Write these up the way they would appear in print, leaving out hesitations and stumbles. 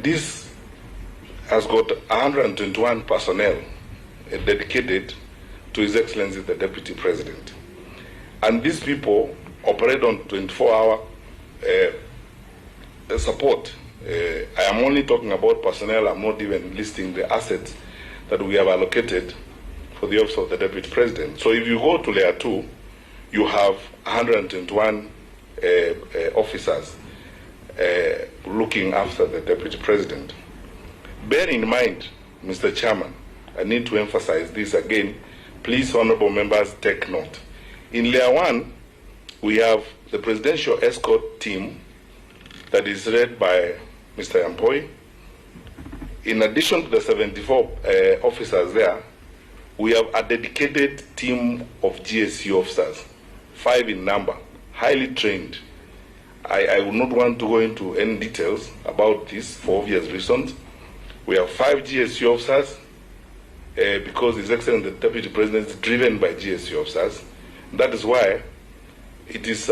this has got 121 personnel dedicated to His Excellency the Deputy President. And these people operate on 24-hour support. I am only talking about personnel. I'm not even listing the assets that we have allocated for the Office of the Deputy President. So if you go to Layer 2, you have 121 officers looking after the Deputy President. Bear in mind, Mr. Chairman, I need to emphasize this again. Please, honorable members, take note. In Layer 1, we have the presidential escort team that is led by Mr. Yampoi. In addition to the 74 officers there, we have a dedicated team of GSU officers, 5 in number, highly trained. I would not want to go into any details about this for obvious reasons. We have 5 GSU officers because His Excellency the Deputy President is driven by GSU officers. That is why it is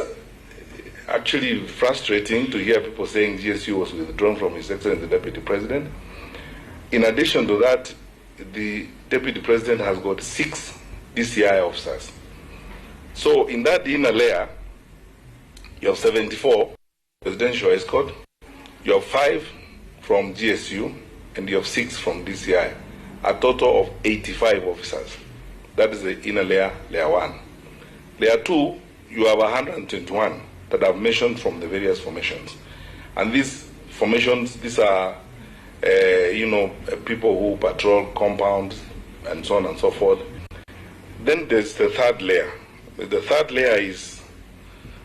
actually frustrating to hear people saying GSU was withdrawn from His Excellency the Deputy President. In addition to that, the Deputy President has got 6 DCI officers. So in that inner layer, you have 74 presidential escort, you have 5 from GSU, and you have 6 from DCI, a total of 85 officers. That is the inner layer, Layer 1. Layer 2, you have 121 that I've mentioned from the various formations. And these formations, these are, people who patrol compounds and so on and so forth. Then there's the third layer. The third layer is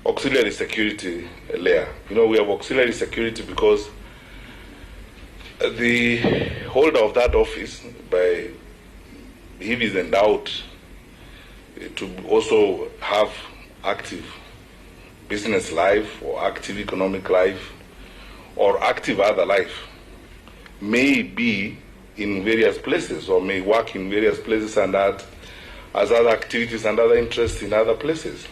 auxiliary security layer. We have auxiliary security because the holder of that office, if is endowed to also have active business life or active economic life or active other life, may be in various places or may work in various places and add as other activities and other interests in other places.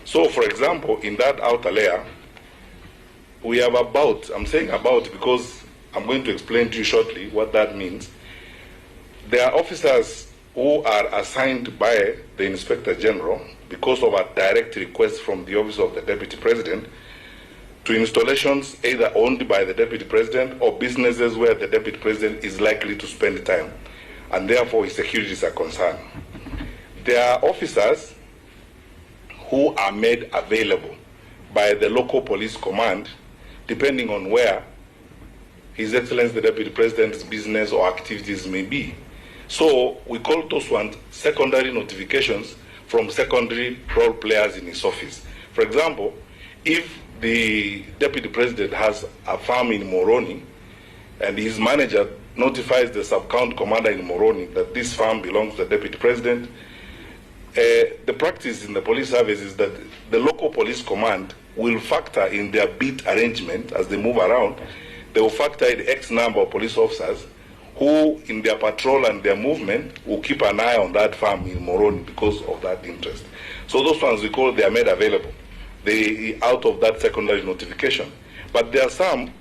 So, for example, in that outer layer, we have I'm saying about because I'm going to explain to you shortly what that means. There are officers who are assigned by the Inspector General because of a direct request from the Office of the Deputy President to installations either owned by the Deputy President or businesses where the Deputy President is likely to spend time, and therefore his security is a concern. There are officers who are made available by the local police command depending on where His Excellency the Deputy President's business or activities may be. So we call those ones secondary notifications from secondary role players in his office. For example, if the Deputy President has a farm in Moroni and his manager notifies the sub-count commander in Moroni that this farm belongs to the Deputy President, the practice in the police service is that the local police command will factor in their beat arrangement as they move around. They will factor in X number of police officers who, in their patrol and their movement, will keep an eye on that farm in Moroni because of that interest. So those ones we call, they are made available. They out of that secondary notification. But there are some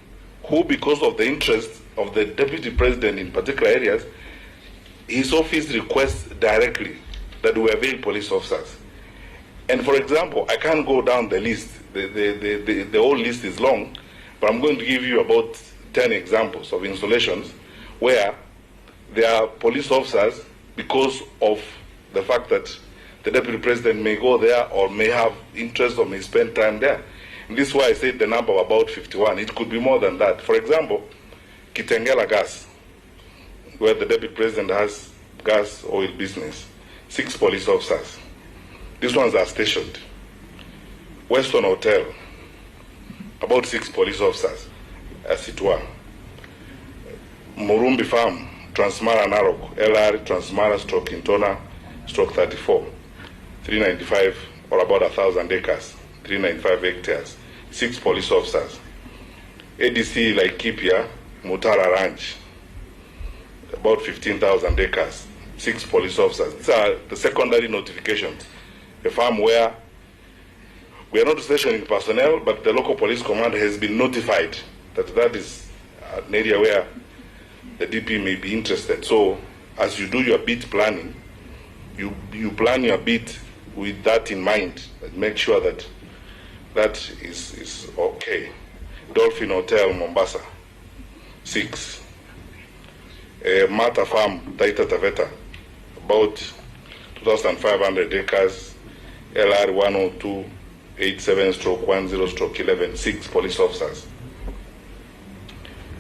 who, because of the interest of the Deputy President in particular areas, his office requests directly that we avail police officers. And for example, I can't go down the list. The whole list is long, but I'm going to give you about 10 examples of installations where there are police officers because of the fact that the Deputy President may go there or may have interest or may spend time there. And this is why I said the number of about 51. It could be more than that. For example, Kitengela Gas, where the Deputy President has gas oil business, 6 police officers. These ones are stationed. Weston Hotel, about 6 police officers, as it were. Murumbi Farm, Transmara Narok, LR Transmara stroke Intona stroke 34, 395 or about 1,000 acres, 395 hectares, 6 police officers. ADC Laikipia, Mutara Ranch, about 15,000 acres, 6 police officers. These are the secondary notifications. A farm where we are not stationing personnel, but the local police command has been notified that that is an area where the DP may be interested. So as you do your bid planning, you plan your bid with that in mind and make sure that that is okay. Dolphin Hotel, Mombasa, 6. Mata Farm, Taita Taveta, about 2,500 acres, LR 10287/10/11, 6 police officers.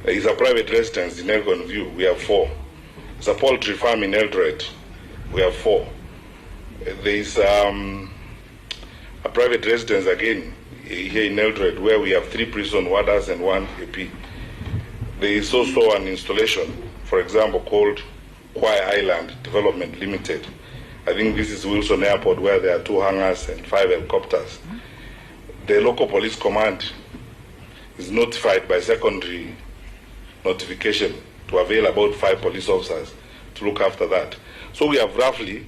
There is a private residence in Elgon View, we have 4. There's a poultry farm in Eldoret, we have 4. There is a private residence again here in Eldoret where we have 3 prison warders and 1 AP. There is also an installation, for example, called Kwai Island Development Limited. I think this is Wilson Airport where there are 2 hangars and 5 helicopters. The local police command is notified by secondary notification to avail about 5 police officers to look after that. So we have roughly,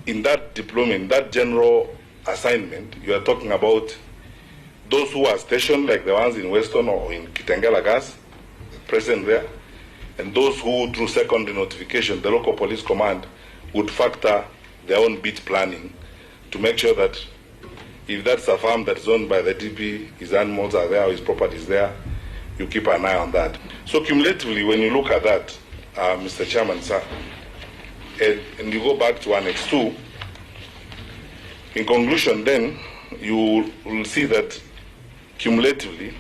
in that deployment, that general assignment, you are talking about those who are stationed, like the ones in Weston or in Kitengela Gas, present there, and those who, through secondary notification, the local police command would factor their own beat planning to make sure that if that's a farm that's owned by the DP, his animals are there, or his property is there, you keep an eye on that. So cumulatively, when you look at that, Mr. Chairman, sir, and you go back to Annex 2, in conclusion then, you will see that cumulatively,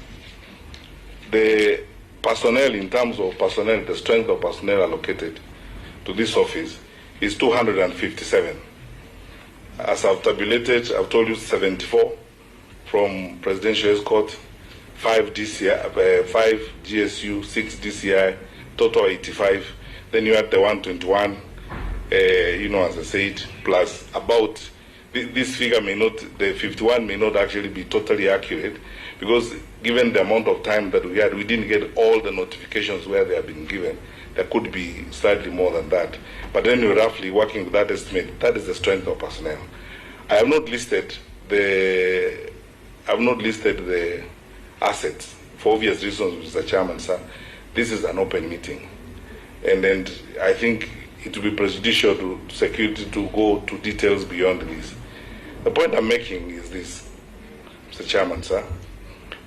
the personnel, in terms of personnel, the strength of personnel allocated to this office is 257. As I've tabulated, I've told you 74 from presidential escort, 5 DCI, 5 GSU, 6 DCI, total 85. Then you had the 121, as I said, plus about, this figure may not, the 51 may not actually be totally accurate, because given the amount of time that we had, we didn't get all the notifications where they have been given. There could be slightly more than that. But then we're roughly working with that estimate. That is the strength of personnel. I have not listed the assets for obvious reasons, Mr. Chairman, sir. This is an open meeting. And I think it will be prejudicial to security to go to details beyond this. The point I'm making is this, Mr. Chairman, sir.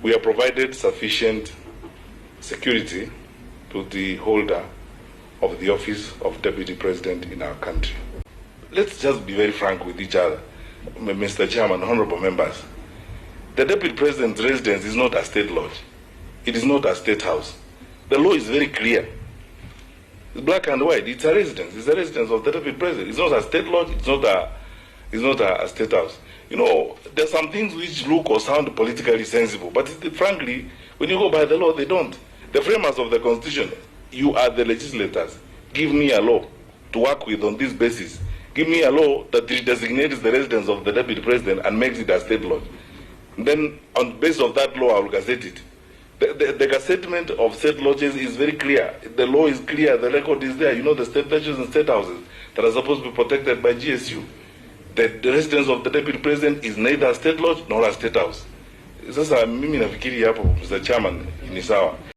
We have provided sufficient security to the holder of the office of Deputy President in our country. Let's just be very frank with each other, Mr. Chairman, honorable members. The Deputy President's residence is not a state lodge. It is not a state house. The law is very clear. It's black and white. It's a residence. It's a residence of the Deputy President. It's not a state lodge. It's not a state house. You know, there's some things which look or sound politically sensible, but frankly, when you go by the law, they don't. The framers of the Constitution, you are the legislators. Give me a law to work with on this basis. Give me a law that designates the residence of the Deputy President and makes it a state lodge. Then, on the basis of that law, I will gazette it. The gazettement of state lodges is very clear. The law is clear. The record is there. You know the state lodges and state houses that are supposed to be protected by GSU. The residence of the Deputy President is neither a state lodge nor a state house. Sasa mimi nafikiri hapo, Mr. Chairman, ni sawa.